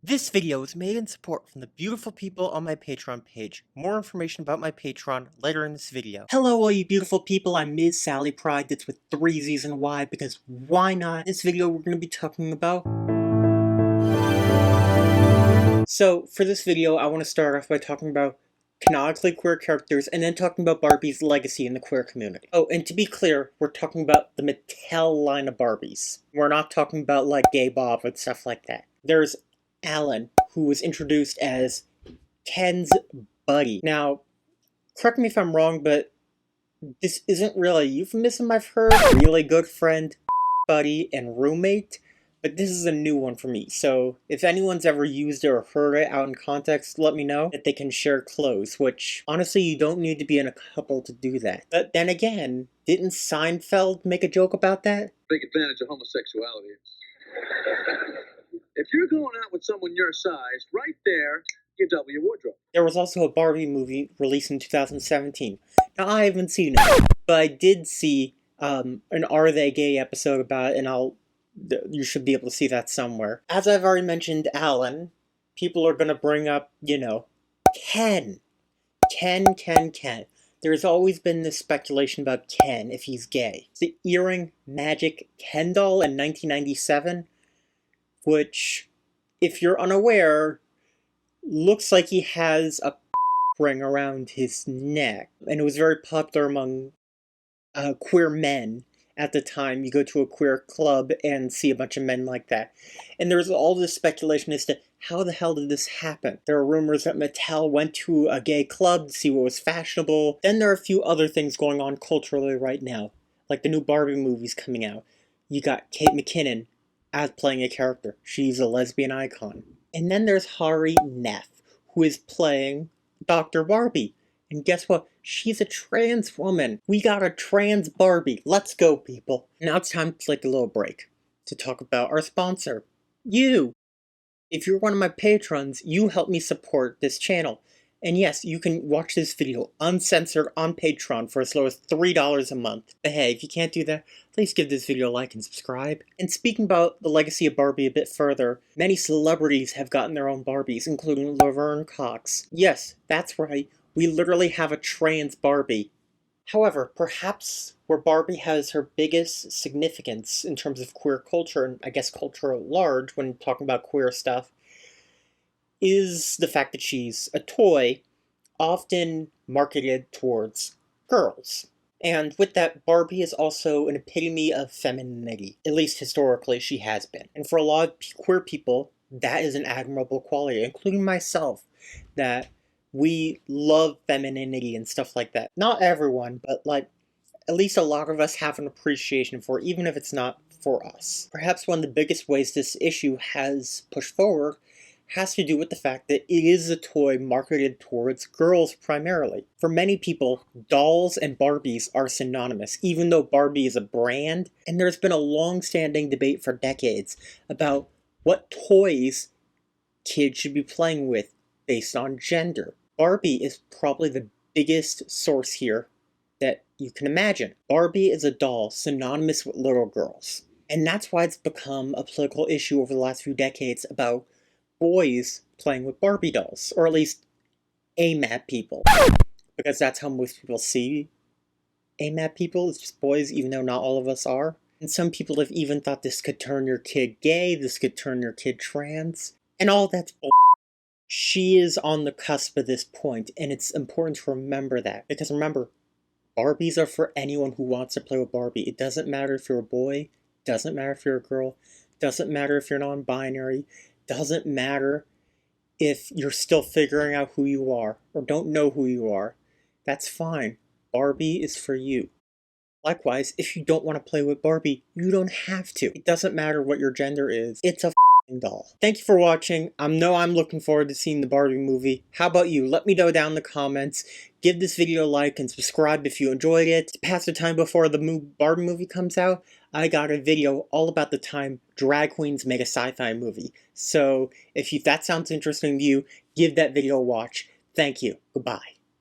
This video is made in support from the beautiful people on my Patreon page. More information about my Patreon later in this video. Hello all you beautiful people, I'm Mizzz Sally Pryde. That's with 3 Z's and Y, because why not? In this video we're going to be talking about... So, for this video I want to start off by talking about canonically queer characters, and then talking about Barbie's legacy in the queer community. Oh, and to be clear, we're talking about the Mattel line of Barbies. We're not talking about, like, Gay Bob and stuff like that. There's Alan, who was introduced as Ken's buddy. Now, correct me if I'm wrong, but this isn't really a euphemism I've heard. Really good friend, buddy, and roommate. But this is a new one for me, so if anyone's ever used it or heard it out in context, let me know that they can share clothes, which, honestly, you don't need to be in a couple to do that. But then again, didn't Seinfeld make a joke about that? Take advantage of homosexuality. If you're going out with someone your size, right there, you double your wardrobe. There was also a Barbie movie released in 2017. Now, I haven't seen it, but I did see an Are They Gay episode about it, and you should be able to see that somewhere. As I've already mentioned, Alan, people are going to bring up, Ken. Ken. There's always been this speculation about Ken, if he's gay. The earring magic Ken doll in 1997, which, if you're unaware, looks like he has a ring around his neck. And it was very popular among queer men. At the time, you go to a queer club and see a bunch of men like that. And there's all this speculation as to how the hell did this happen. There are rumors that Mattel went to a gay club to see what was fashionable. Then there are a few other things going on culturally right now. Like the new Barbie movies coming out. You got Kate McKinnon as playing a character. She's a lesbian icon. And then there's Hari Neff, who is playing Dr. Barbie. And guess what? She's a trans woman. We got a trans Barbie. Let's go, people. Now it's time to take a little break to talk about our sponsor, you. If you're one of my patrons, you help me support this channel. And yes, you can watch this video uncensored on Patreon for as low as $3 a month. But hey, if you can't do that, please give this video a like and subscribe. And speaking about the legacy of Barbie a bit further, many celebrities have gotten their own Barbies, including Laverne Cox. Yes, that's right. We literally have a trans Barbie. However, perhaps where Barbie has her biggest significance in terms of queer culture, and I guess culture at large when talking about queer stuff, is the fact that she's a toy, often marketed towards girls. And with that, Barbie is also an epitome of femininity. At least historically, she has been. And for a lot of queer people, that is an admirable quality, including myself, that we love femininity and stuff like that. Not everyone, but at least a lot of us have an appreciation for it, even if it's not for us. Perhaps one of the biggest ways this issue has pushed forward has to do with the fact that it is a toy marketed towards girls primarily. For many people, dolls and Barbies are synonymous, even though Barbie is a brand, and there's been a long-standing debate for decades about what toys kids should be playing with based on gender. Barbie is probably the biggest source here that you can imagine. Barbie is a doll synonymous with little girls. And that's why it's become a political issue over the last few decades about boys playing with Barbie dolls. Or at least aim at people. Because that's how most people see aim at people. It's just boys, even though not all of us are. And some people have even thought this could turn your kid gay, this could turn your kid trans. And all that's bull. She is on the cusp of this point, and it's important to remember that. Because remember, Barbies are for anyone who wants to play with Barbie. It doesn't matter if you're a boy, doesn't matter if you're a girl, doesn't matter if you're non-binary, doesn't matter if you're still figuring out who you are, or don't know who you are. That's fine. Barbie is for you. Likewise, if you don't want to play with Barbie, you don't have to. It doesn't matter what your gender is. It's a doll. Thank you for watching. I'm looking forward to seeing the Barbie movie. How about you? Let me know down in the comments. Give this video a like and subscribe if you enjoyed it. To pass the time before the Barbie movie comes out, I got a video all about the time drag queens make a sci-fi movie. So if that sounds interesting to you, give that video a watch. Thank you. Goodbye.